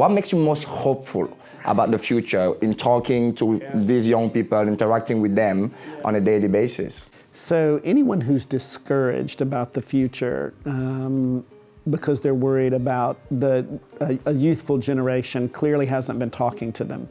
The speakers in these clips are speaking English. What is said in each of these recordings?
what makes you most hopeful about the future in talking to these young people, interacting with them on a daily basis? So anyone who's discouraged about the future because they're worried about a youthful generation clearly hasn't been talking to them.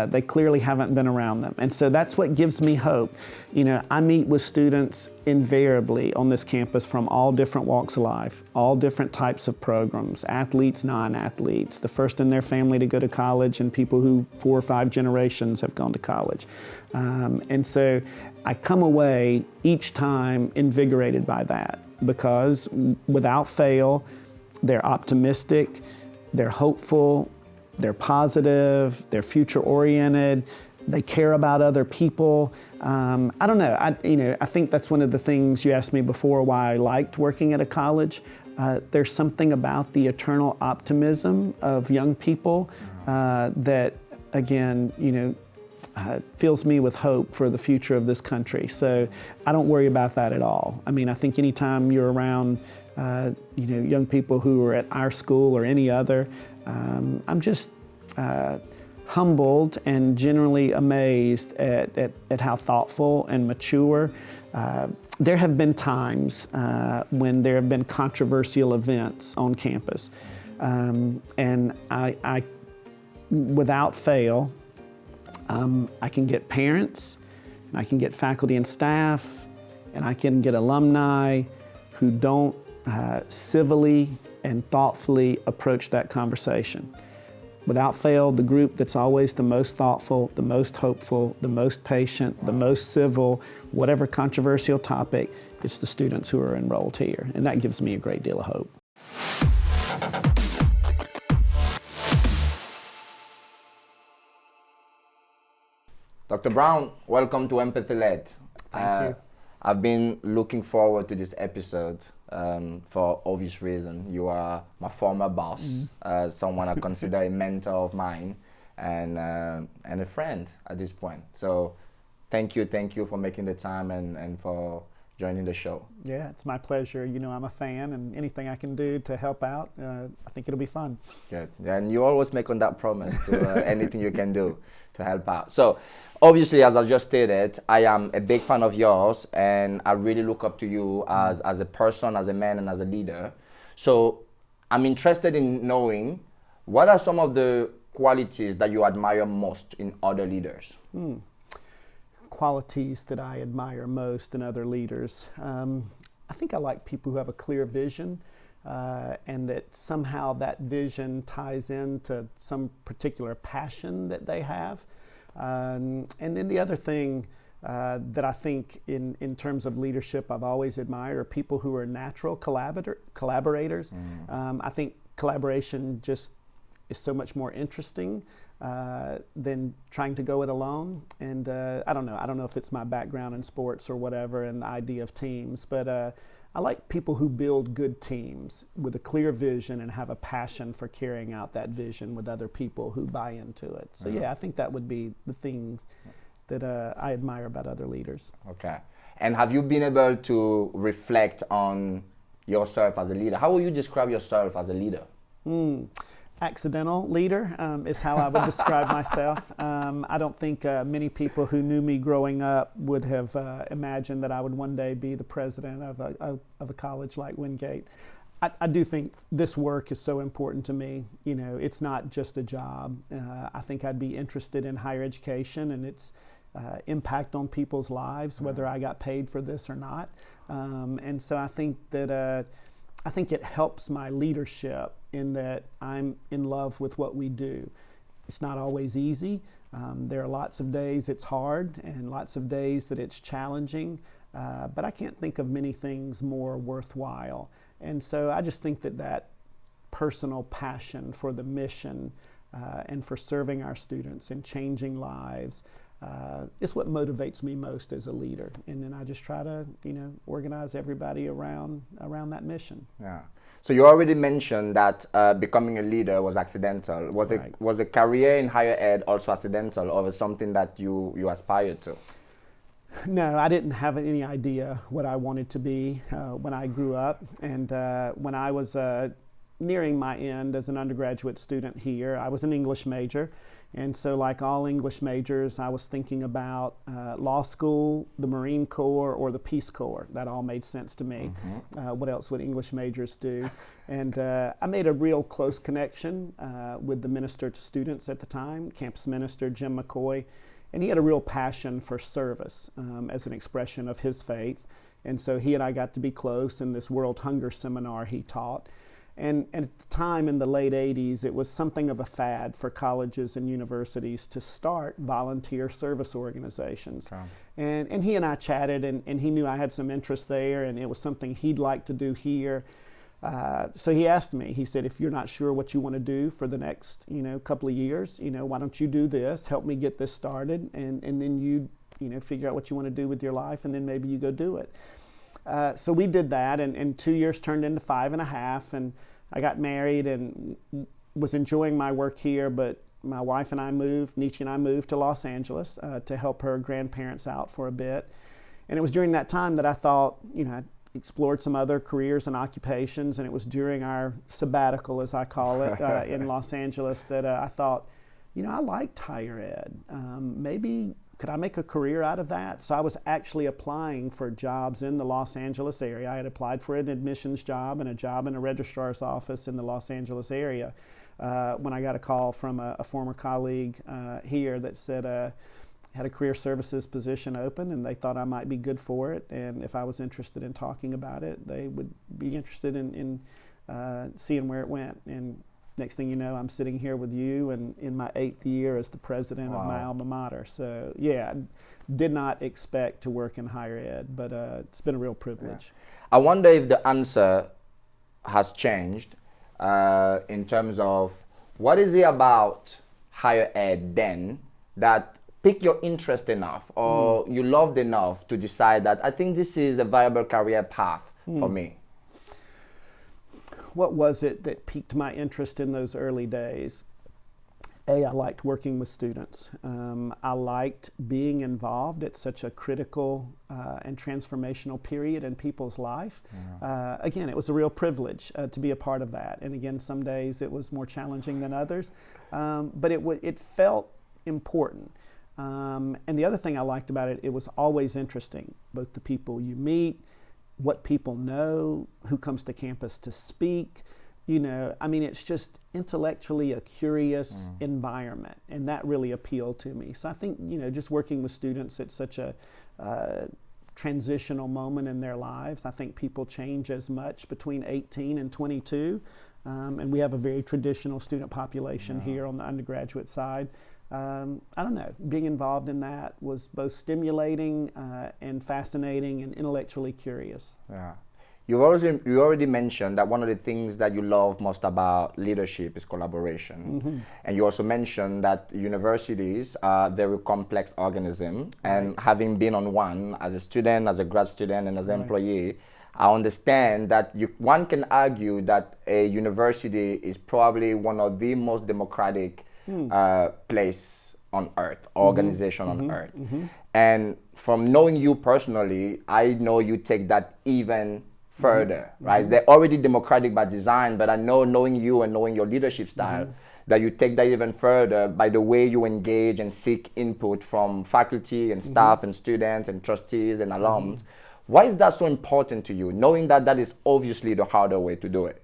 They clearly haven't been around them. And so that's what gives me hope. You know, I meet with students invariably on this campus from all different walks of life, all different types of programs, athletes, non-athletes, the first in their family to go to college, and people who 4 or 5 generations have gone to college. And so I come away each time invigorated by that, because without fail, they're optimistic, they're hopeful, they're positive, they're future-oriented, they care about other people. I don't know, I think that's one of the things you asked me before why I liked working at a college. There's something about the eternal optimism of young people that, again, fills me with hope for the future of this country. So I don't worry about that at all. I mean, I think anytime you're around, young people who are at our school or any other, I'm just humbled and generally amazed at how thoughtful and mature. There have been times when there have been controversial events on campus, and I without fail, I can get parents, and I can get faculty and staff, and I can get alumni who don't civilly and thoughtfully approach that conversation. Without fail, the group that's always the most thoughtful, the most hopeful, the most patient, the most civil, whatever controversial topic, it's the students who are enrolled here. And that gives me a great deal of hope. Dr. Brown, welcome to Empathy Led. Thank you. I've been looking forward to this episode for obvious reason. You are my former boss, someone I consider a mentor of mine, and a friend at this point. So thank you for making the time and for joining the show. Yeah, it's my pleasure. I'm a fan, and anything I can do to help out, I think it'll be fun. Good. And you always make on that promise to anything you can do to help out. So obviously, as I just stated, I am a big fan of yours, and I really look up to you as a person, as a man, and as a leader. So I'm interested in knowing, what are some of the qualities that you admire most in other leaders? Qualities that I admire most in other leaders. I think I like people who have a clear vision, and that somehow that vision ties into some particular passion that they have. And then the other thing that I think in terms of leadership I've always admired are people who are natural collaborators. I think collaboration just is so much more interesting than trying to go it alone. And I don't know if it's my background in sports or whatever and the idea of teams, but I like people who build good teams with a clear vision and have a passion for carrying out that vision with other people who buy into it. So yeah, I think that would be the things that I admire about other leaders. Okay. And have you been able to reflect on yourself as a leader? How will you describe yourself as a leader? Accidental leader is how I would describe myself. I don't think many people who knew me growing up would have imagined that I would one day be the president of a college like Wingate. I do think this work is so important to me. It's not just a job. I think I'd be interested in higher education and its impact on people's lives, whether I got paid for this or not. And so I think that I think it helps my leadership in that I'm in love with what we do. It's not always easy. There are lots of days it's hard and lots of days that it's challenging, but I can't think of many things more worthwhile. And so I just think that personal passion for the mission and for serving our students and changing lives is what motivates me most as a leader. And then I just try to, organize everybody around that mission. Yeah. So you already mentioned that becoming a leader was accidental. Was a career in higher ed also accidental, or was something that you aspired to? No, I didn't have any idea what I wanted to be when I grew up. And when I was nearing my end as an undergraduate student here. I was an English major, and so like all English majors, I was thinking about law school, the Marine Corps, or the Peace Corps. That all made sense to me. What else would English majors do? And I made a real close connection with the minister to students at the time, campus minister Jim McCoy, and he had a real passion for service as an expression of his faith. And so he and I got to be close in this World Hunger Seminar he taught. And at the time in the late 80s, it was something of a fad for colleges and universities to start volunteer service organizations. Okay. And he and I chatted, and he knew I had some interest there, and it was something he'd like to do here. So he asked me, he said, if you're not sure what you want to do for the next, couple of years, why don't you do this, help me get this started, and then you figure out what you want to do with your life, and then maybe you go do it. So we did that, and 2 years turned into 5.5, and I got married and was enjoying my work here, but my wife and I moved, Nietzsche and I moved to Los Angeles to help her grandparents out for a bit. And it was during that time that I thought, I explored some other careers and occupations, and it was during our sabbatical, as I call it, in Los Angeles that I thought, I liked higher ed. Maybe could I make a career out of that? So I was actually applying for jobs in the Los Angeles area. I had applied for an admissions job and a job in a registrar's office in the Los Angeles area when I got a call from a former colleague here that said had a career services position open, and they thought I might be good for it, and if I was interested in talking about it, they would be interested in seeing where it went. And next thing you know, I'm sitting here with you and in my 8th year as the president of my alma mater. So yeah, did not expect to work in higher ed, but it's been a real privilege. I wonder if the answer has changed in terms of what is it about higher ed then that piqued your interest enough or you loved enough to decide that I think this is a viable career path for me? What was it that piqued my interest in those early days? I liked working with students. I liked being involved at such a critical and transformational period in people's life. Yeah. Again, it was a real privilege to be a part of that. And again, some days it was more challenging than others, but it felt important. And the other thing I liked about it, it was always interesting, both the people you meet, what people know, who comes to campus to speak, it's just intellectually a curious environment, and that really appealed to me. So I think, just working with students at such a transitional moment in their lives, I think people change as much between 18 and 22, and we have a very traditional student population here on the undergraduate side. I don't know, being involved in that was both stimulating and fascinating and intellectually curious. Yeah. You already mentioned that one of the things that you love most about leadership is collaboration. And you also mentioned that universities are a very complex organism, and having been on one as a student, as a grad student, and as an employee, I understand that one can argue that a university is probably one of the most democratic place on earth, organization on earth. And from knowing you personally, I know you take that even further, right? They're already democratic by design, but I know, knowing you and knowing your leadership style, that you take that even further by the way you engage and seek input from faculty and staff and students and trustees and alums. Why is that so important to you, knowing that that is obviously the harder way to do it?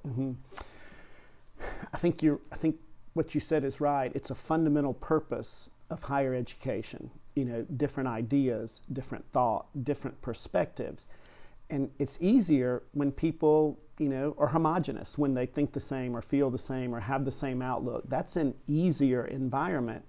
I think what you said is right. It's a fundamental purpose of higher education. Different ideas, different thought, different perspectives. And it's easier when people, are homogenous, when they think the same or feel the same or have the same outlook. That's an easier environment,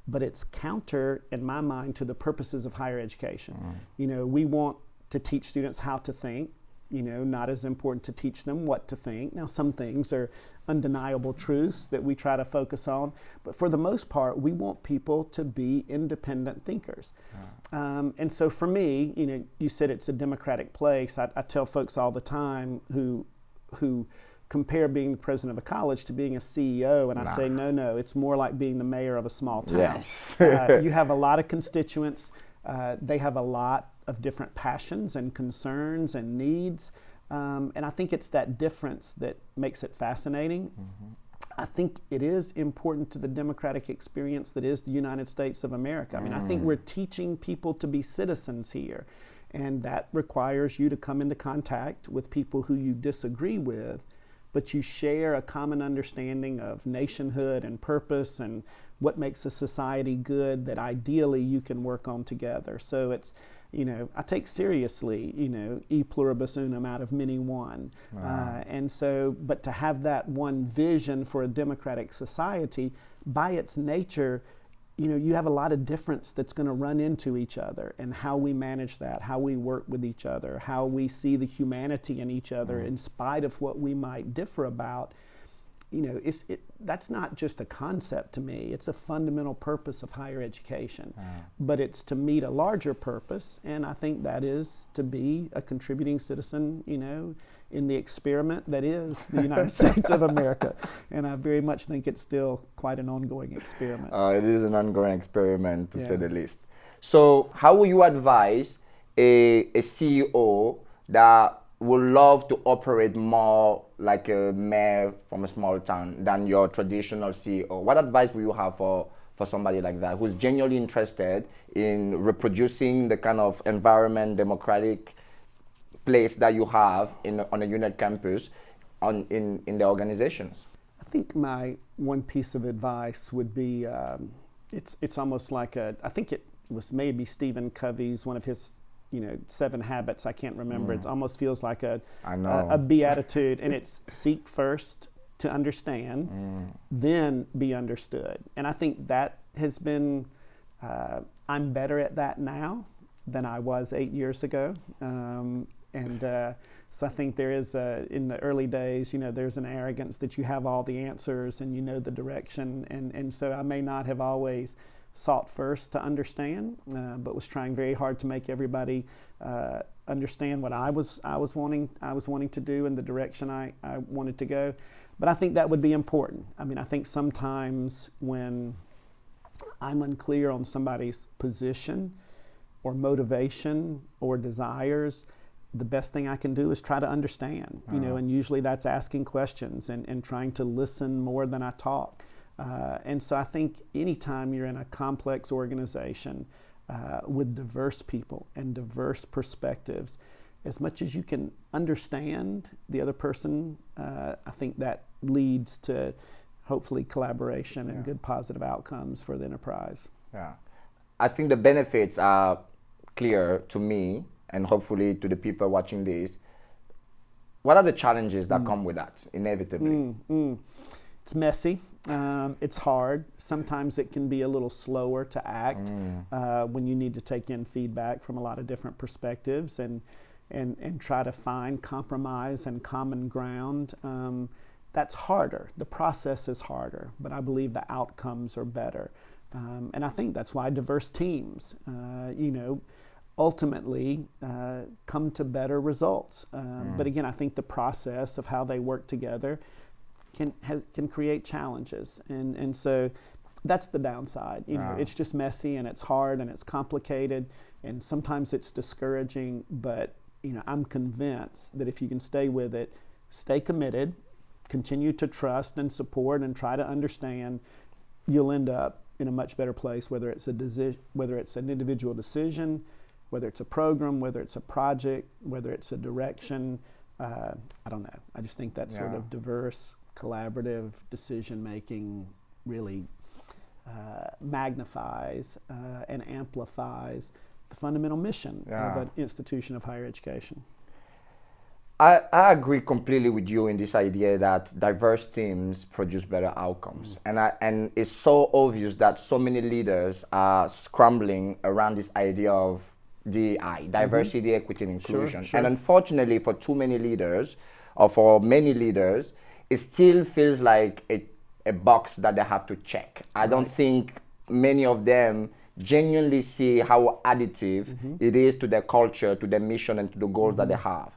but it's counter, in my mind, to the purposes of higher education. We want to teach students how to think, not as important to teach them what to think. Now, some things are undeniable truths that we try to focus on, but for the most part, we want people to be independent thinkers. And so for me, you said it's a democratic place. I tell folks all the time who compare being the president of a college to being a CEO, and I say, no, it's more like being the mayor of a small town. Yes. You have a lot of constituents. They have a lot of different passions and concerns and needs. And I think it's that difference that makes it fascinating. I think it is important to the democratic experience that is the United States of America. I mean, I think we're teaching people to be citizens here, and that requires you to come into contact with people who you disagree with, but you share a common understanding of nationhood and purpose and what makes a society good that ideally you can work on together. So it's, I take seriously, e pluribus unum, out of many one. And so, but to have that one vision for a democratic society, by its nature, you have a lot of difference that's going to run into each other, and how we manage that, how we work with each other, how we see the humanity in each other in spite of what we might differ about. That's not just a concept to me. It's a fundamental purpose of higher education. But it's to meet a larger purpose, and I think that is to be a contributing citizen, in the experiment that is the United States of America. And I very much think it's still quite an ongoing experiment. It is an ongoing experiment, to say the least. So how will you advise a CEO that would love to operate more like a mayor from a small town than your traditional CEO? What advice will you have for somebody like that who's genuinely interested in reproducing the kind of environment, democratic place that you have on a unit campus in the organizations? I think my one piece of advice would be, it's almost like I think it was maybe Stephen Covey's, one of his 7 habits, I can't remember. It almost feels like a beatitude, and it's seek first to understand, then be understood. And I think that has been, I'm better at that now than I was 8 years ago. So I think there is, in the early days, there's an arrogance that you have all the answers and the direction. And so I may not have always sought first to understand, but was trying very hard to make everybody understand what I was wanting to do and the direction I wanted to go. But I think that would be important. I mean, I think sometimes when I'm unclear on somebody's position or motivation or desires, the best thing I can do is try to understand, and usually that's asking questions and trying to listen more than I talk. And so I think anytime you're in a complex organization with diverse people and diverse perspectives, as much as you can understand the other person, I think that leads to hopefully collaboration and good positive outcomes for the enterprise. Yeah, I think the benefits are clear to me and hopefully to the people watching this. What are the challenges that come with that, inevitably? It's messy. It's hard. Sometimes it can be a little slower to act when you need to take in feedback from a lot of different perspectives and try to find compromise and common ground. That's harder. The process is harder, but I believe the outcomes are better. And I think that's why diverse teams, ultimately come to better results. But again, I think the process of how they work together can create challenges, and so that's the downside. It's just messy and it's hard and it's complicated, and sometimes it's discouraging. But I'm convinced that if you can stay with it, stay committed, continue to trust and support and try to understand, you'll end up in a much better place. Whether it's whether it's an individual decision, whether it's a program, whether it's a project, whether it's a direction. I don't know. I just think that sort of diverse, collaborative decision-making really magnifies and amplifies the fundamental mission of an institution of higher education. I agree completely with you in this idea that diverse teams produce better outcomes. And it's so obvious that so many leaders are scrambling around this idea of DEI, diversity, equity, and inclusion. Sure. And unfortunately, for too many leaders, or for many leaders, it still feels like a box that they have to check. I don't think many of them genuinely see how additive it is to their culture, to their mission, and to the goals that they have.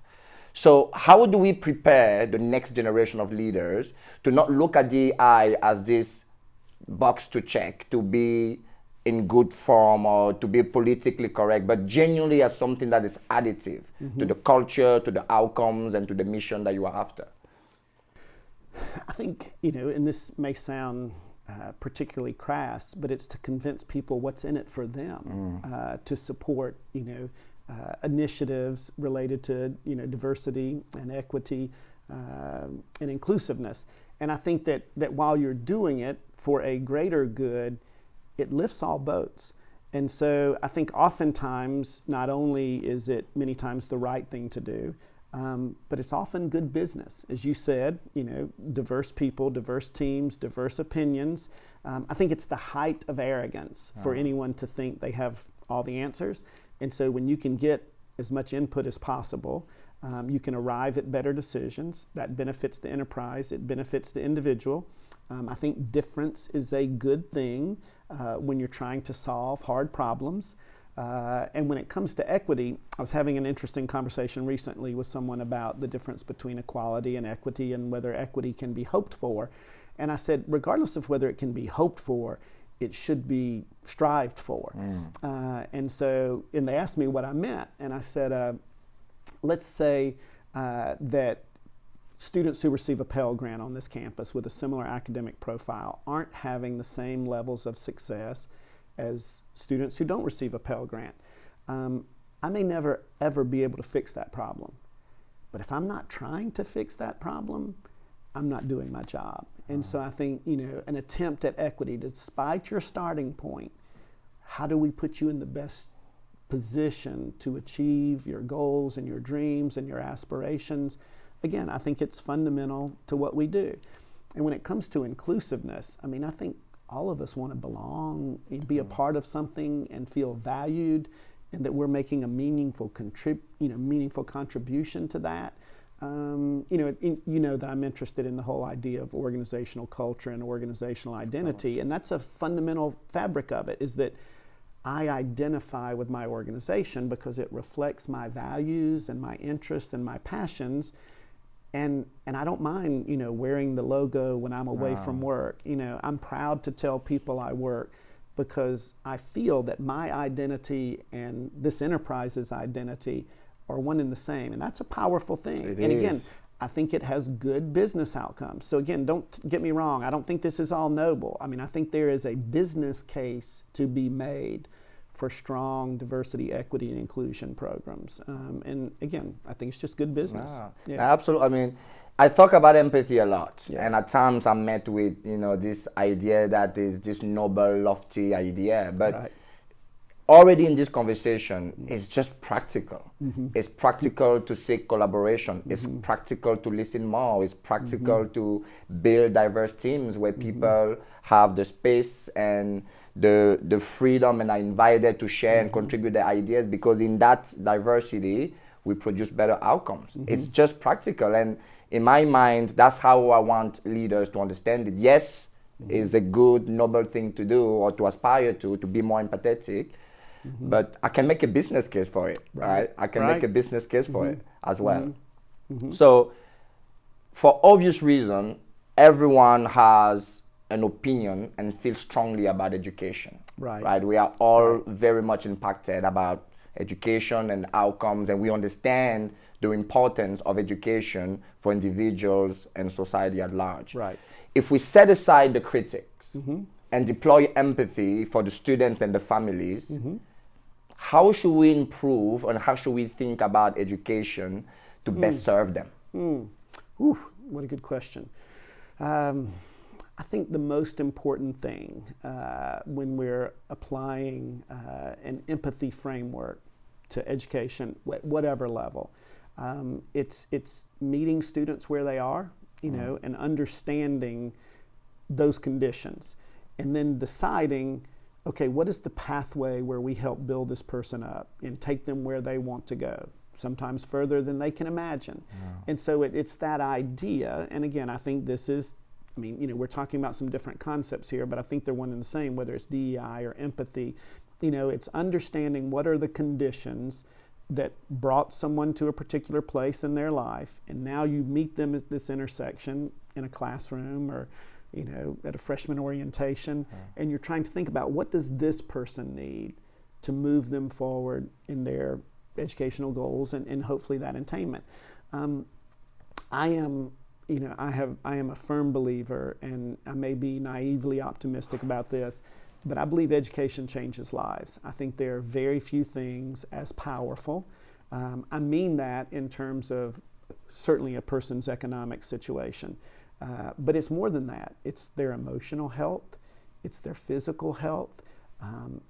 So how do we prepare the next generation of leaders to not look at DEI as this box to check, to be in good form or to be politically correct, but genuinely as something that is additive to the culture, to the outcomes, and to the mission that you are after? I think, and this may sound particularly crass, but it's to convince people what's in it for them, to support, initiatives related to, diversity and equity and inclusiveness. And I think that while you're doing it for a greater good, it lifts all boats. And so I think oftentimes, not only is it many times the right thing to do, but it's often good business. As you said, diverse people, diverse teams, diverse opinions. I think it's the height of arrogance for anyone to think they have all the answers. And so when you can get as much input as possible, you can arrive at better decisions. That benefits the enterprise, it benefits the individual. I think difference is a good thing when you're trying to solve hard problems. And when it comes to equity, I was having an interesting conversation recently with someone about the difference between equality and equity and whether equity can be hoped for. And I said, regardless of whether it can be hoped for, it should be strived for. And they asked me what I meant. And I said, let's say that students who receive a Pell Grant on this campus with a similar academic profile aren't having the same levels of success as students who don't receive a Pell Grant. I may never, ever be able to fix that problem. But if I'm not trying to fix that problem, I'm not doing my job. And so I think, an attempt at equity, despite your starting point, how do we put you in the best position to achieve your goals and your dreams and your aspirations? Again, I think it's fundamental to what we do. And when it comes to inclusiveness, I think all of us want to belong, be a part of something and feel valued, and that we're making a meaningful contribution to that. That I'm interested in the whole idea of organizational culture and organizational identity, and that's a fundamental fabric of it, is that I identify with my organization because it reflects my values and my interests and my passions. And I don't mind, wearing the logo when I'm away from work. I'm proud to tell people I work because I feel that my identity and this enterprise's identity are one and the same. And that's a powerful thing. Again, I think it has good business outcomes. So again, don't get me wrong. I don't think this is all noble. I think there is a business case to be made for strong diversity, equity, and inclusion programs. And again, I think it's just good business. Yeah. Absolutely. I talk about empathy a lot. And at times I'm met with, this idea that is this noble, lofty idea. But already in this conversation, it's just practical. It's practical to seek collaboration. It's practical to listen more. It's practical to build diverse teams where people have the space and the freedom and are invited to share and contribute their ideas, because in that diversity, we produce better outcomes. It's just practical. And in my mind, that's how I want leaders to understand it. Yes, it's a good, noble thing to do or to aspire to be more empathetic. But I can make a business case for it, right? I can make a business case for it as well. So, for obvious reason, everyone has an opinion and feels strongly about education, right? We are all very much impacted about education and outcomes, and we understand the importance of education for individuals and society at large. If we set aside the critics and deploy empathy for the students and the families, how should we improve and how should we think about education to best serve them? What a good question. I think the most important thing when we're applying an empathy framework to education, whatever level, it's meeting students where they are, and understanding those conditions, and then deciding, okay, what is the pathway where we help build this person up and take them where they want to go, sometimes further than they can imagine. And so it's that idea, and again, I think this is, we're talking about some different concepts here, but I think they're one and the same, whether it's DEI or empathy. It's understanding what are the conditions that brought someone to a particular place in their life, and now you meet them at this intersection in a classroom or at a freshman orientation, and you're trying to think about what does this person need to move them forward in their educational goals and hopefully that attainment. I am a firm believer, and I may be naively optimistic about this, but I believe education changes lives. I think there are very few things as powerful. I mean that in terms of certainly a person's economic situation, but it's more than that. It's their emotional health, it's their physical health,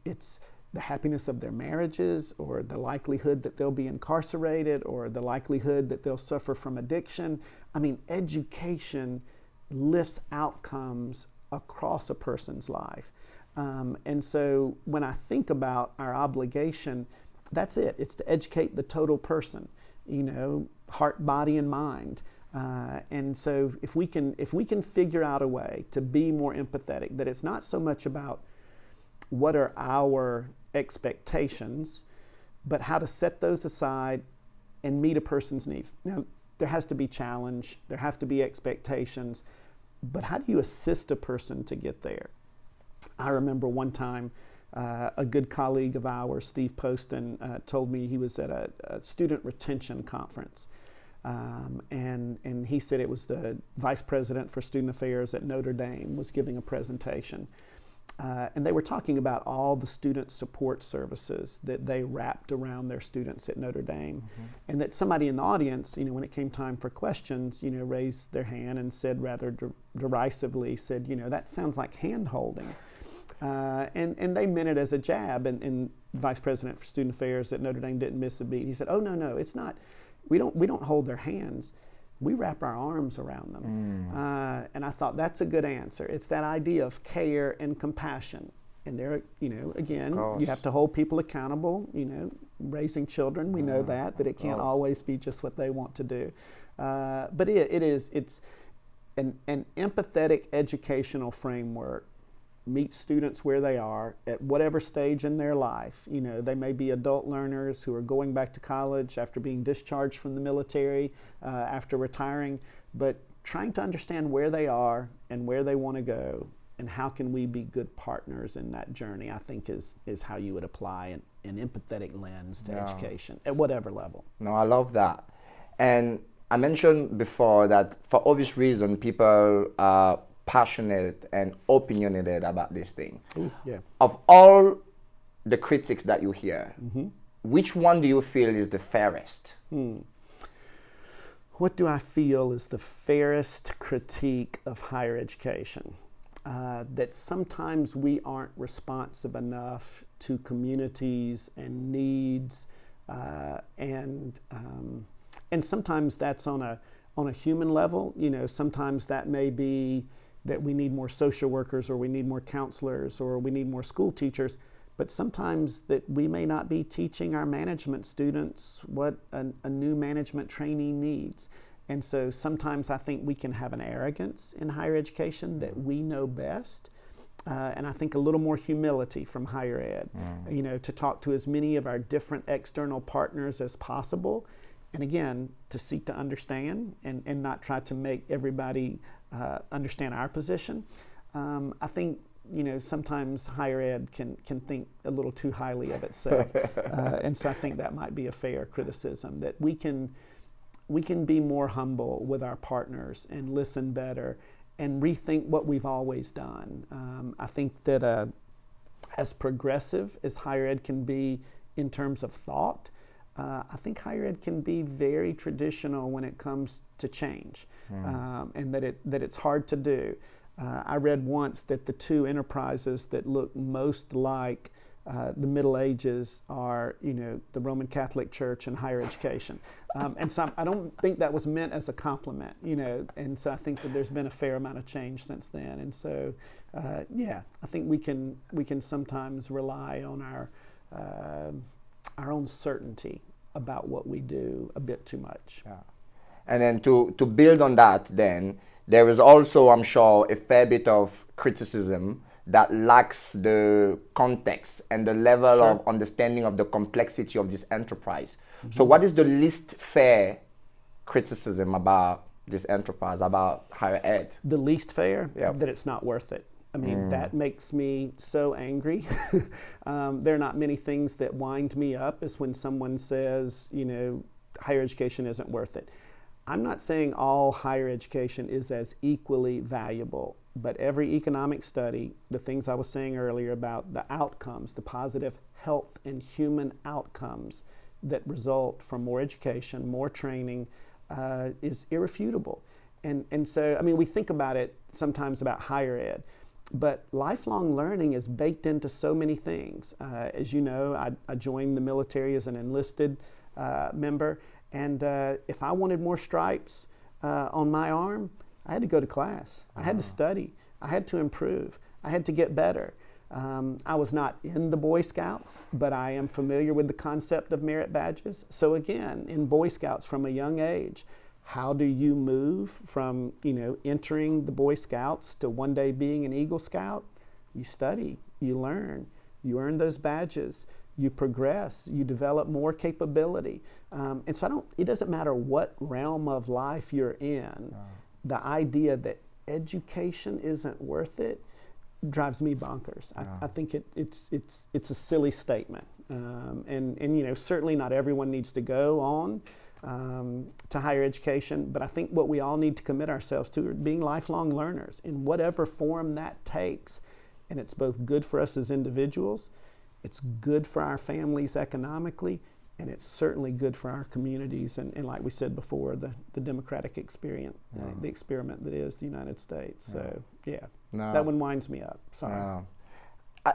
it's the happiness of their marriages, or the likelihood that they'll be incarcerated, or the likelihood that they'll suffer from addiction. I mean, education lifts outcomes across a person's life. And so when I think about our obligation, that's it. It's to educate the total person, heart, body, and mind. And so if we can figure out a way to be more empathetic, that it's not so much about what are our expectations, but how to set those aside and meet a person's needs. Now, there has to be challenge, there have to be expectations, but how do you assist a person to get there? I remember one time a good colleague of ours, Steve Poston, told me he was at a student retention conference. And he said it was the vice president for student affairs at Notre Dame was giving a presentation. And they were talking about all the student support services that they wrapped around their students at Notre Dame. And that somebody in the audience, when it came time for questions, raised their hand and said rather derisively, that sounds like hand holding. And they meant it as a jab, and Vice President for Student Affairs at Notre Dame didn't miss a beat. He said, "Oh, no, it's not. We don't hold their hands. We wrap our arms around them." And I thought that's a good answer. It's that idea of care and compassion. And there, again, you have to hold people accountable. Raising children, we know that it can't always be just what they want to do. But it's an empathetic educational framework meets students where they are at whatever stage in their life. They may be adult learners who are going back to college after being discharged from the military, after retiring, but trying to understand where they are and where they want to go, and how can we be good partners in that journey, I think is how you would apply an empathetic lens to education at whatever level. No, I love that. And I mentioned before that for obvious reason, people are passionate and opinionated about this thing. Ooh, yeah. Of all the critics that you hear, which one do you feel is the fairest? What do I feel is the fairest critique of higher education? That sometimes we aren't responsive enough to communities and needs, and sometimes that's on a human level. Sometimes that may be that we need more social workers, or we need more counselors, or we need more school teachers, but sometimes that we may not be teaching our management students what a new management trainee needs. And so sometimes I think we can have an arrogance in higher education that we know best, and I think a little more humility from higher ed, to talk to as many of our different external partners as possible, and again, to seek to understand and not try to make everybody understand our position. I think sometimes higher ed can think a little too highly of itself, and so I think that might be a fair criticism, that we can be more humble with our partners and listen better and rethink what we've always done. I think that as progressive as higher ed can be in terms of thought, I think higher ed can be very traditional when it comes to change, and that it's hard to do. I read once that the two enterprises that look most like the Middle Ages are, the Roman Catholic Church and higher education. And so I don't think that was meant as a compliment, and so I think that there's been a fair amount of change since then. And so, I think we can sometimes rely on our own certainty about what we do a bit too much. Yeah. And then to build on that, then, there is also, I'm sure, a fair bit of criticism that lacks the context and the level of understanding of the complexity of this enterprise. So what is the least fair criticism about this enterprise, about higher ed? The least fair, Yep. that it's not worth it. I mean, that makes me so angry. There are not many things that wind me up as when someone says, you know, higher education isn't worth it. I'm not saying all higher education is as equally valuable, but every economic study, the things I was saying earlier about the outcomes, the positive health and human outcomes that result from more education, more training, is irrefutable. And so, I mean, we think about it sometimes about higher ed, but lifelong learning is baked into so many things. As you know, I joined the military as an enlisted member, and if I wanted more stripes on my arm, I had to go to class. I had to study. I had to improve. I had to get better. I was not in the Boy Scouts, but I am familiar with the concept of merit badges. So again, in Boy Scouts from a young age, how do you move from, you know, entering the Boy Scouts to one day being an Eagle Scout? You study, you learn, you earn those badges, you progress, you develop more capability. And so it doesn't matter what realm of life you're in, the idea that education isn't worth it drives me bonkers. I think it's a silly statement. And you know, certainly not everyone needs to go on to higher education, but I think what we all need to commit ourselves to are being lifelong learners in whatever form that takes. And it's both good for us as individuals, it's good for our families economically, and it's certainly good for our communities and like we said before, the democratic experience, the experiment that is the United States. So that one winds me up. Sorry.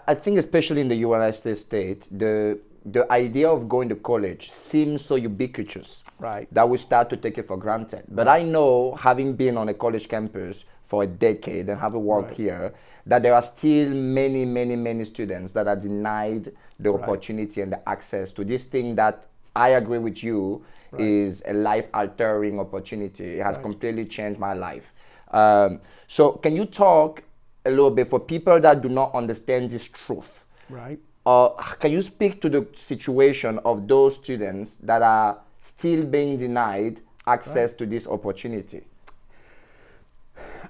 I think especially in the United States, the idea of going to college seems so ubiquitous, right, that we start to take it for granted. But I know, having been on a college campus for a decade and having worked here, that there are still many, many, many students that are denied the opportunity and the access to this thing that I agree with you is a life-altering opportunity. It has completely changed my life. So can you talk a little bit for people that do not understand this truth? Right. Can you speak to the situation of those students that are still being denied access to this opportunity?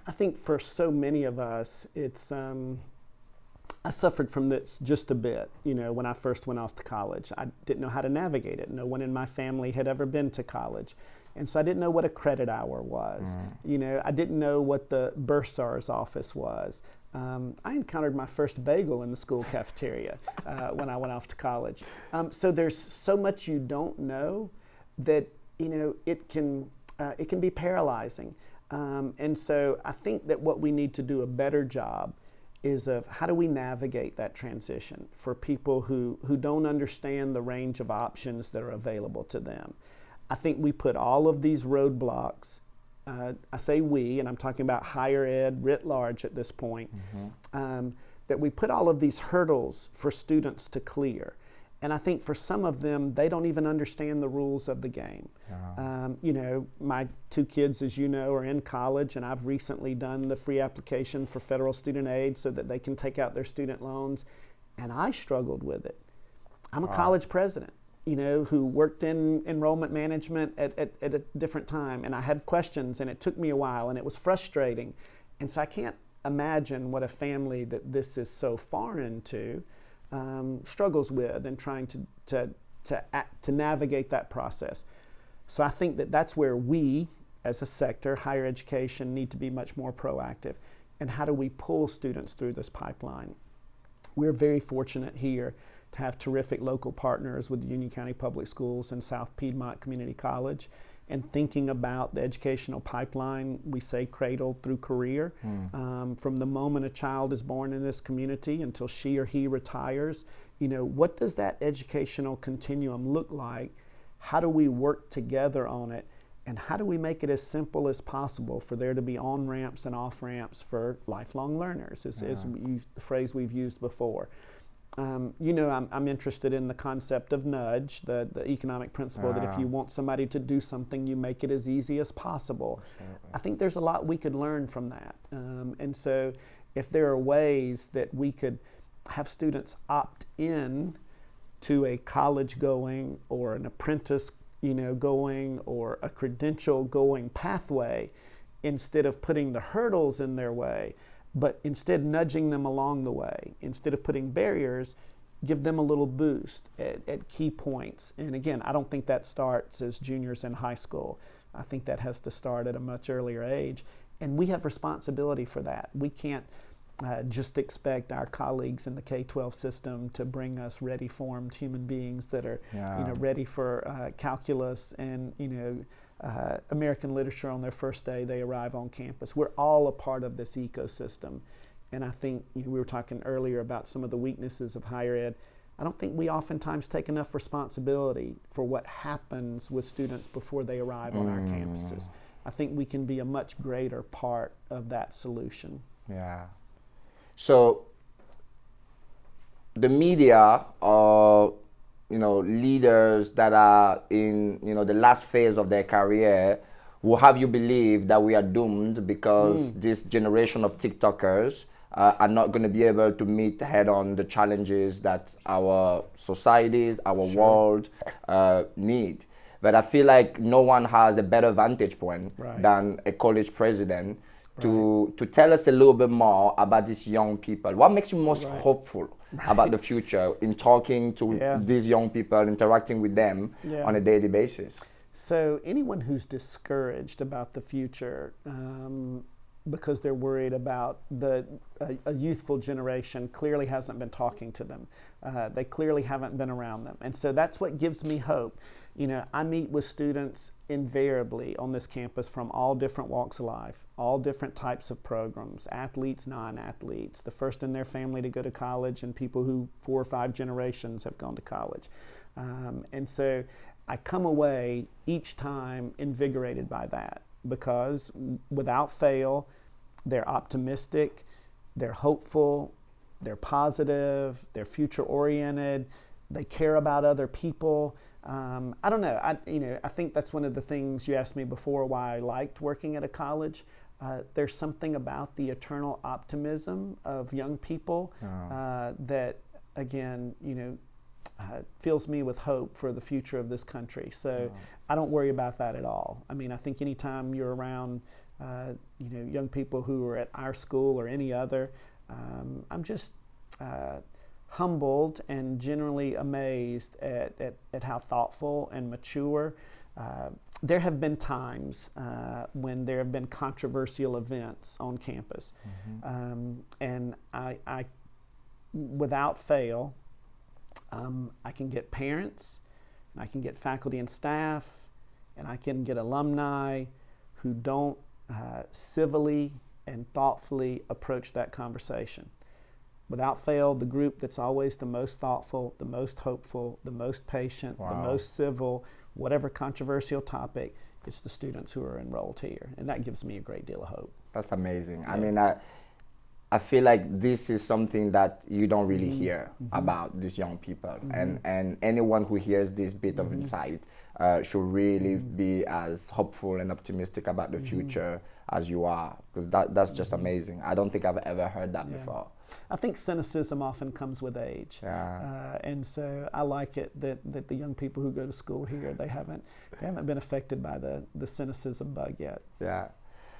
I think for so many of us, it's, I suffered from this just a bit. You know, when I first went off to college, I didn't know how to navigate it. No one in my family had ever been to college. And so I didn't know what a credit hour was. You know, I didn't know what the bursar's office was. I encountered my first bagel in the school cafeteria when I went off to college. So there's so much you don't know that, you know, it can be paralyzing. And so I think that what we need to do a better job is of how do we navigate that transition for people who don't understand the range of options that are available to them. I think we put all of these roadblocks, I say we, and I'm talking about higher ed writ large at this point, that we put all of these hurdles for students to clear. And I think for some of them, they don't even understand the rules of the game. You know, my two kids, as you know, are in college, and I've recently done the free application for federal student aid so that they can take out their student loans, and I struggled with it. I'm a college president, you know, who worked in enrollment management at a different time, and I had questions, and it took me a while, and it was frustrating. And so I can't imagine what a family that this is so foreign to struggles with and trying to navigate that process. So I think that that's where we, as a sector, higher education, need to be much more proactive. And how do we pull students through this pipeline? We're very fortunate here to have terrific local partners with the Union County Public Schools and South Piedmont Community College. And thinking about the educational pipeline, we say cradle through career. From the moment a child is born in this community until she or he retires, you know, what does that educational continuum look like? How do we work together on it? And how do we make it as simple as possible for there to be on-ramps and off-ramps for lifelong learners, is the phrase we've used before. You know, I'm interested in the concept of nudge, the economic principle that if you want somebody to do something, you make it as easy as possible. I think there's a lot we could learn from that. And so if there are ways that we could have students opt in to a college-going or an apprentice going or a credential going pathway, instead of putting the hurdles in their way, but instead nudging them along the way. Instead of putting barriers, give them a little boost at key points. And again, I don't think that starts as juniors in high school. I think that has to start at a much earlier age. And we have responsibility for that. We can't just expect our colleagues in the K-12 system to bring us ready-formed human beings that are ready for calculus and American literature on their first day they arrive on campus. We're all a part of this ecosystem. And I think we were talking earlier about some of the weaknesses of higher ed. I don't think we oftentimes take enough responsibility for what happens with students before they arrive on our campuses. I think we can be a much greater part of that solution. Yeah. So the media or leaders that are in the last phase of their career will have you believe that we are doomed because this generation of TikTokers are not going to be able to meet head on the challenges that our societies, our world need. But I feel like no one has a better vantage point than a college president to tell us a little bit more about these young people. What makes you most hopeful about the future in talking to these young people, interacting with them on a daily basis? So anyone who's discouraged about the future because they're worried about a youthful generation clearly hasn't been talking to them. They clearly haven't been around them. And so that's what gives me hope. I meet with students invariably on this campus from all different walks of life, all different types of programs, athletes, non-athletes, the first in their family to go to college, and people who 4 or 5 generations have gone to college. And so I come away each time invigorated by that, because without fail, they're optimistic, they're hopeful, they're positive, they're future-oriented, they care about other people. I don't know. I think that's one of the things you asked me before why I liked working at a college. There's something about the eternal optimism of young people that, again, fills me with hope for the future of this country. So I don't worry about that at all. I mean, I think anytime you're around, young people who are at our school or any other, I'm just humbled and generally amazed at how thoughtful and mature. There have been times when there have been controversial events on campus, and I without fail, I can get parents, and I can get faculty and staff, and I can get alumni who don't civilly and thoughtfully approach that conversation. Without fail, the group that's always the most thoughtful, the most hopeful, the most patient, the most civil, whatever controversial topic, it's the students who are enrolled here. And that gives me a great deal of hope. That's amazing. Yeah. I mean, I feel like this is something that you don't really hear about these young people. And anyone who hears this bit of insight should really be as hopeful and optimistic about the future as you are, because that's just amazing. I don't think I've ever heard that before. I think cynicism often comes with age, and so I like it that the young people who go to school here, they haven't been affected by the cynicism bug yet. Yeah.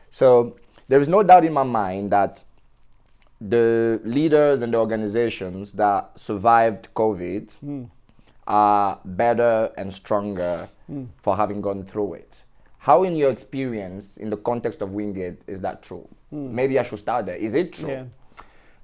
So there is no doubt in my mind that the leaders and the organizations that survived COVID are better and stronger for having gone through it. How, in your experience, in the context of Wingate, is that true? Maybe I should start there. Is it true? Yeah.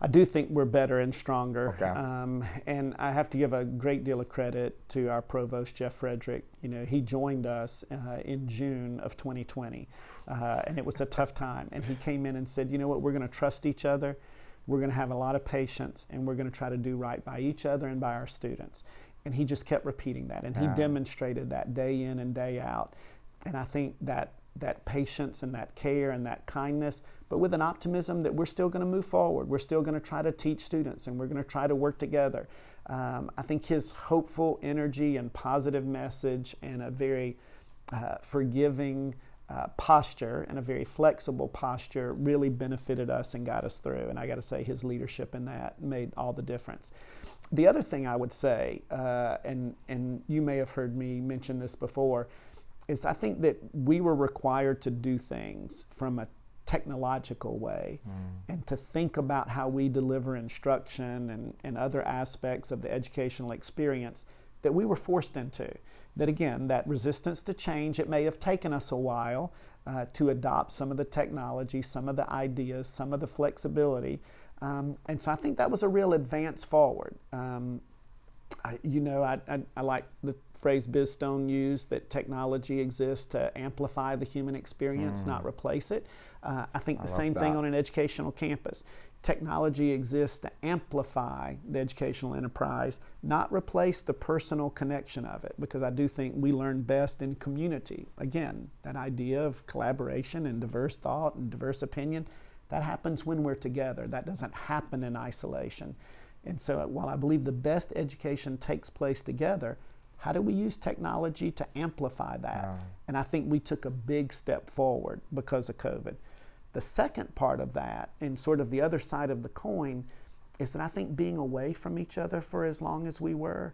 I do think we're better and stronger. Okay. And I have to give a great deal of credit to our provost, Jeff Frederick. He joined us in June of 2020, and it was a tough time. And he came in and said, you know what, we're going to trust each other, we're going to have a lot of patience, and we're going to try to do right by each other and by our students. And he just kept repeating that, and he demonstrated that day in and day out. And I think that patience and that care and that kindness, but with an optimism that we're still going to move forward. We're still going to try to teach students, and we're going to try to work together. I think his hopeful energy and positive message and a very forgiving, posture and a very flexible posture really benefited us and got us through. And I got to say, his leadership in that made all the difference. The other thing I would say, and you may have heard me mention this before, is I think that we were required to do things from a technological way and to think about how we deliver instruction and other aspects of the educational experience that we were forced into. That again, that resistance to change, it may have taken us a while to adopt some of the technology, some of the ideas, some of the flexibility. And so I think that was a real advance forward. I like the phrase Biz Stone used, that technology exists to amplify the human experience, not replace it. I think the same thing on an educational campus. Technology exists to amplify the educational enterprise, not replace the personal connection of it, because I do think we learn best in community. Again, that idea of collaboration and diverse thought and diverse opinion, that happens when we're together. That doesn't happen in isolation. And so while I believe the best education takes place together, how do we use technology to amplify that? And I think we took a big step forward because of COVID. The second part of that, and sort of the other side of the coin, is that I think being away from each other for as long as we were,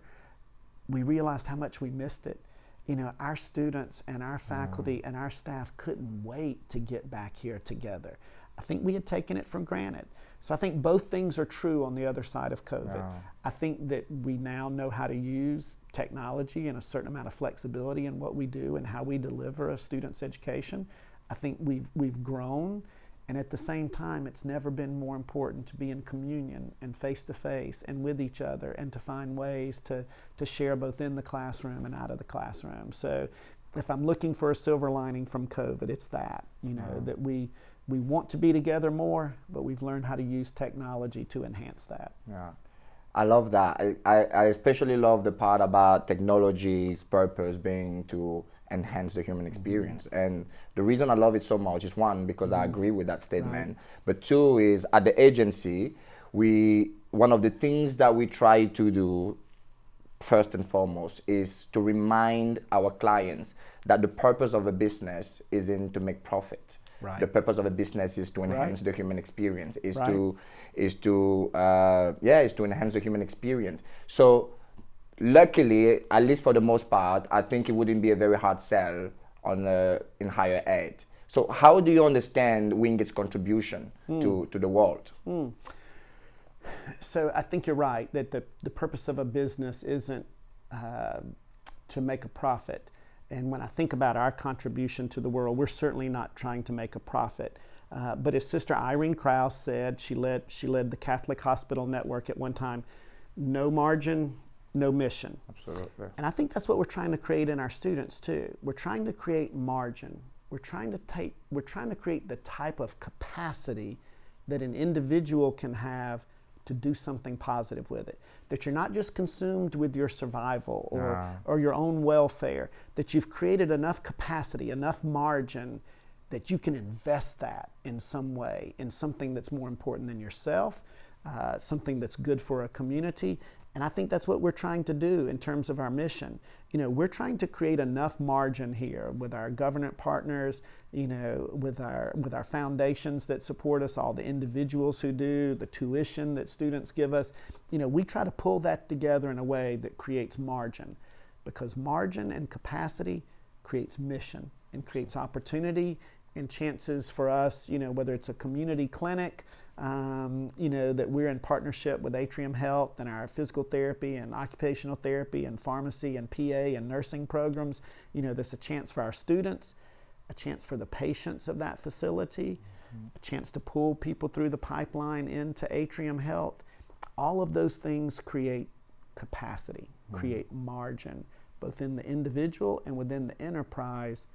we realized how much we missed it. You know, our students and our faculty and our staff couldn't wait to get back here together. I think we had taken it for granted. So I think both things are true on the other side of COVID. I think that we now know how to use technology and a certain amount of flexibility in what we do and how we deliver a student's education. I think we've grown, and at the same time, it's never been more important to be in communion and face-to-face and with each other, and to find ways to share both in the classroom and out of the classroom. So if I'm looking for a silver lining from COVID, it's that, that we want to be together more, but we've learned how to use technology to enhance that. Yeah, I love that. I especially love the part about technology's purpose being to enhance the human experience. And the reason I love it so much is, one, because I agree with that statement, but two is, at the agency, one of the things that we try to do first and foremost is to remind our clients that the purpose of a business isn't to make profit. The purpose of a business is to enhance the human experience, is to enhance the human experience. So luckily, at least for the most part, I think it wouldn't be a very hard sell in higher ed. So how do you understand Wingate's contribution to the world? So I think you're right, that the purpose of a business isn't to make a profit. And when I think about our contribution to the world, we're certainly not trying to make a profit. But as Sister Irene Krauss said, she led the Catholic Hospital Network at one time, no margin, no mission. Absolutely. And I think that's what we're trying to create in our students too. We're trying to create margin. We're trying to create the type of capacity that an individual can have to do something positive with it. That you're not just consumed with your survival or your own welfare, that you've created enough capacity, enough margin that you can invest that in some way, in something that's more important than yourself, something that's good for a community. And I think that's what we're trying to do in terms of our mission. We're trying to create enough margin here with our government partners, with our foundations that support us, all the individuals who do, the tuition that students give us. We try to pull that together in a way that creates margin, because margin and capacity creates mission and creates opportunity and chances for us, whether it's a community clinic, that we're in partnership with Atrium Health and our physical therapy and occupational therapy and pharmacy and PA and nursing programs. There's a chance for our students, a chance for the patients of that facility, a chance to pull people through the pipeline into Atrium Health. All of those things create capacity, create margin, both in the individual and within the enterprise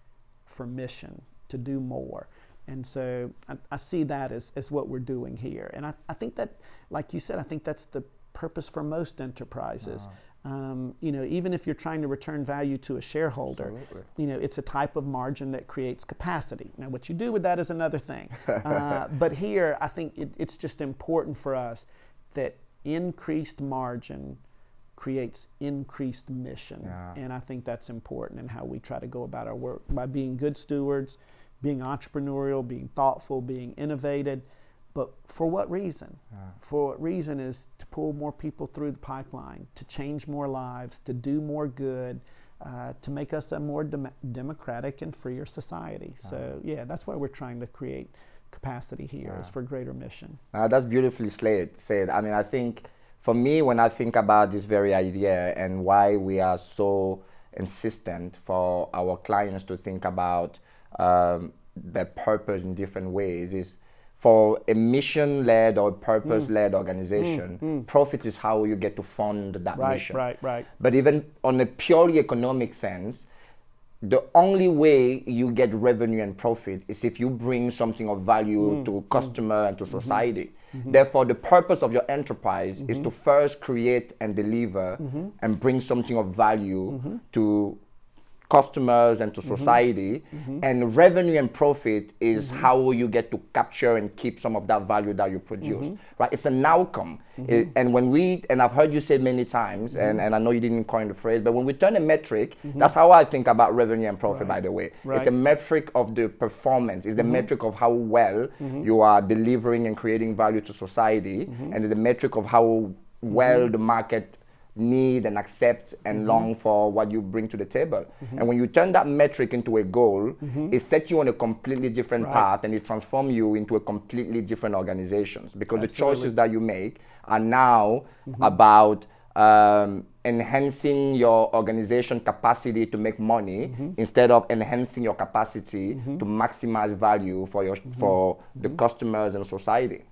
for mission to do more. And so I see that as what we're doing here. And I think that, like you said, I think that's the purpose for most enterprises. Even if you're trying to return value to a shareholder, it's a type of margin that creates capacity. Now, what you do with that is another thing. But here, I think it's just important for us that increased margin creates increased mission. And I think that's important in how we try to go about our work, by being good stewards, being entrepreneurial, being thoughtful, being innovative. But for what reason? For what reason is to pull more people through the pipeline, to change more lives, to do more good, to make us a more democratic and freer society. So yeah, that's why we're trying to create capacity here, is for greater mission. That's beautifully said. I mean, I think for me, when I think about this very idea and why we are so insistent for our clients to think about their purpose in different ways, is for a mission-led or purpose-led organization, profit is how you get to fund that mission. Right. But even on a purely economic sense, the only way you get revenue and profit is if you bring something of value to customer and to society. Therefore, the purpose of your enterprise is to first create and deliver and bring something of value to customers and to society, and revenue and profit is how you get to capture and keep some of that value that you produce, right? It's an outcome. And I've heard you say many times, and I know you didn't coin the phrase, but when we turn a metric, that's how I think about revenue and profit, by the way. It's a metric of the performance. It's the metric of how well you are delivering and creating value to society, and it's the metric of how well the market need and accept and long for what you bring to the table. And when you turn that metric into a goal, it sets you on a completely different path, and it transforms you into a completely different organizations, because the choices that you make are now about enhancing your organization capacity to make money instead of enhancing your capacity to maximize value for the customers and society.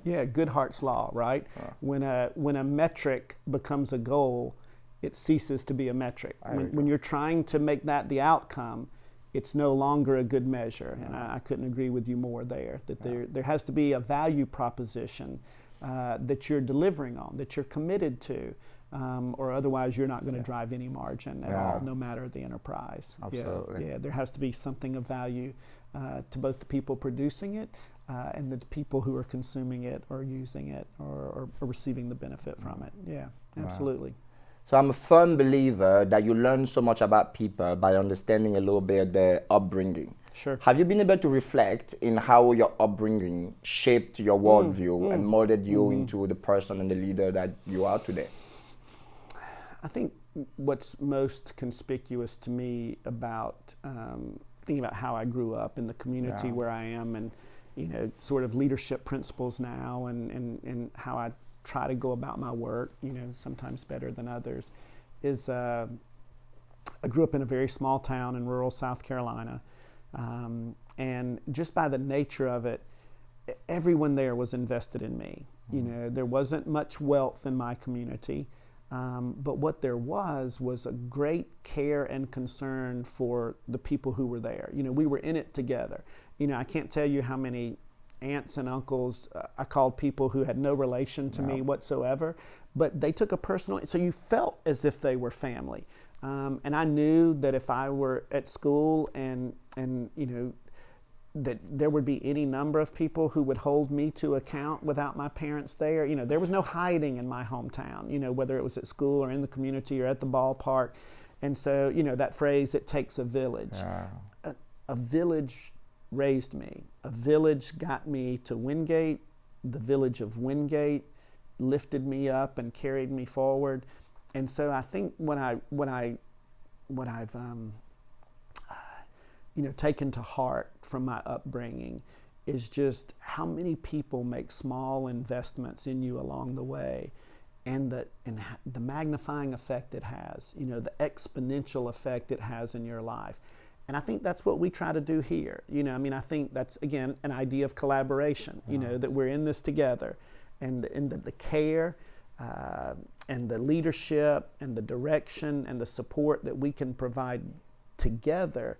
Yeah, Goodhart's law, right? When a metric becomes a goal, it ceases to be a metric. When you're trying to make that the outcome, it's no longer a good measure. And I couldn't agree with you more there, that there has to be a value proposition that you're delivering on, that you're committed to, or otherwise you're not going to drive any margin at all, no matter the enterprise. Absolutely. Yeah, there has to be something of value to both the people producing it and the people who are consuming it or using it or receiving the benefit from it. Yeah, absolutely. So I'm a firm believer that you learn so much about people by understanding a little bit their upbringing. Sure. Have you been able to reflect in how your upbringing shaped your worldview and molded you into the person and the leader that you are today? I think what's most conspicuous to me about thinking about how I grew up in the community where I am, and sort of leadership principles now, and how I try to go about my work, sometimes better than others, is I grew up in a very small town in rural South Carolina. And just by the nature of it, everyone there was invested in me. There wasn't much wealth in my community, but what there was a great care and concern for the people who were there. We were in it together. I can't tell you how many aunts and uncles I called people who had no relation to me whatsoever, but they took a personal, so you felt as if they were family. And I knew that if I were at school and that there would be any number of people who would hold me to account without my parents there. There was no hiding in my hometown, whether it was at school or in the community or at the ballpark. And so, that phrase, it takes a village. A village raised me. A village got me to Wingate. The village of Wingate lifted me up and carried me forward. And so I think what I've taken to heart from my upbringing is just how many people make small investments in you along the way, and the magnifying effect it has, the exponential effect it has in your life. And I think that's what we try to do here. I think that's, again, an idea of collaboration, that we're in this together, and the care and the leadership and the direction and the support that we can provide together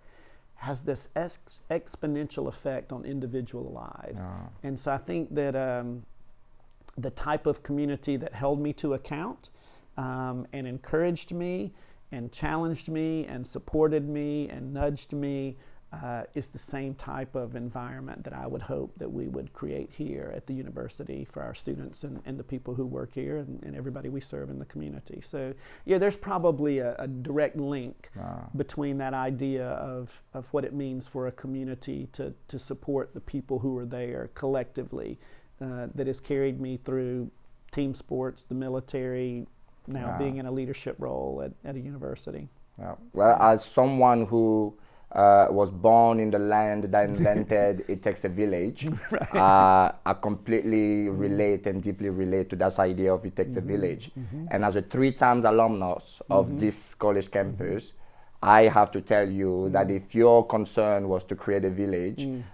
has this exponential effect on individual lives. And so I think that the type of community that held me to account and encouraged me and challenged me and supported me and nudged me is the same type of environment that I would hope that we would create here at the university for our students and the people who work here and everybody we serve in the community. So yeah, there's probably a direct link between that idea of what it means for a community to support the people who are there collectively that has carried me through team sports, the military, now being in a leadership role at a university. Well, as someone who was born in the land that invented It Takes a Village. Right. I completely relate and deeply relate to that idea of It Takes a Village. And as a 3-time alumnus of this college campus, I have to tell you that if your concern was to create a village in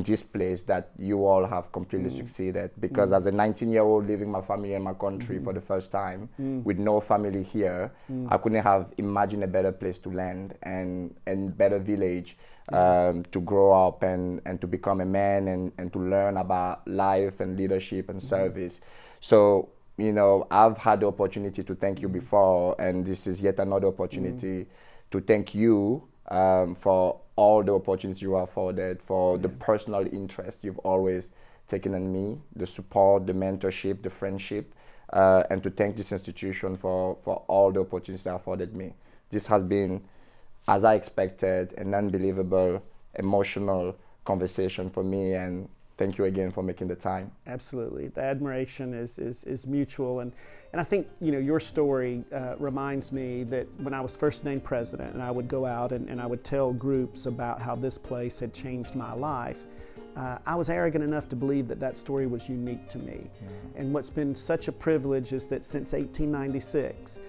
this place, that you all have completely succeeded. Because as a 19-year-old leaving my family and my country for the first time, with no family here, I couldn't have imagined a better place to land and better village to grow up and to become a man and to learn about life and leadership and service. So, you know, I've had the opportunity to thank you before, and this is yet another opportunity to thank you for all the opportunities you afforded, for the personal interest you've always taken in me, the support, the mentorship, the friendship, and to thank this institution for all the opportunities they afforded me. This has been, as I expected, an unbelievable, emotional conversation for me, and thank you again for making the time. Absolutely. The admiration is mutual. And I think, you know, your story reminds me that when I was first named president and I would go out and I would tell groups about how this place had changed my life, I was arrogant enough to believe that that story was unique to me. And what's been such a privilege is that since 1896,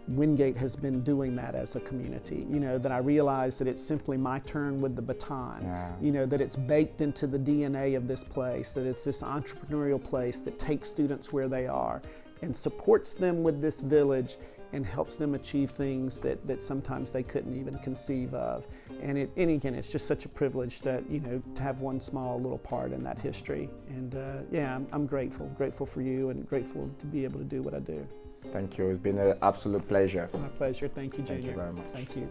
Wingate has been doing that as a community, you know, that I realize that it's simply my turn with the baton, you know, that it's baked into the DNA of this place, that it's this entrepreneurial place that takes students where they are and supports them with this village and helps them achieve things that sometimes they couldn't even conceive of. And again, it's just such a privilege to, you know, to have one small little part in that history. And yeah, I'm grateful for you and grateful to be able to do what I do. Thank you. It's been an absolute pleasure. My pleasure. Thank you, Junior. Thank you very much. Thank you.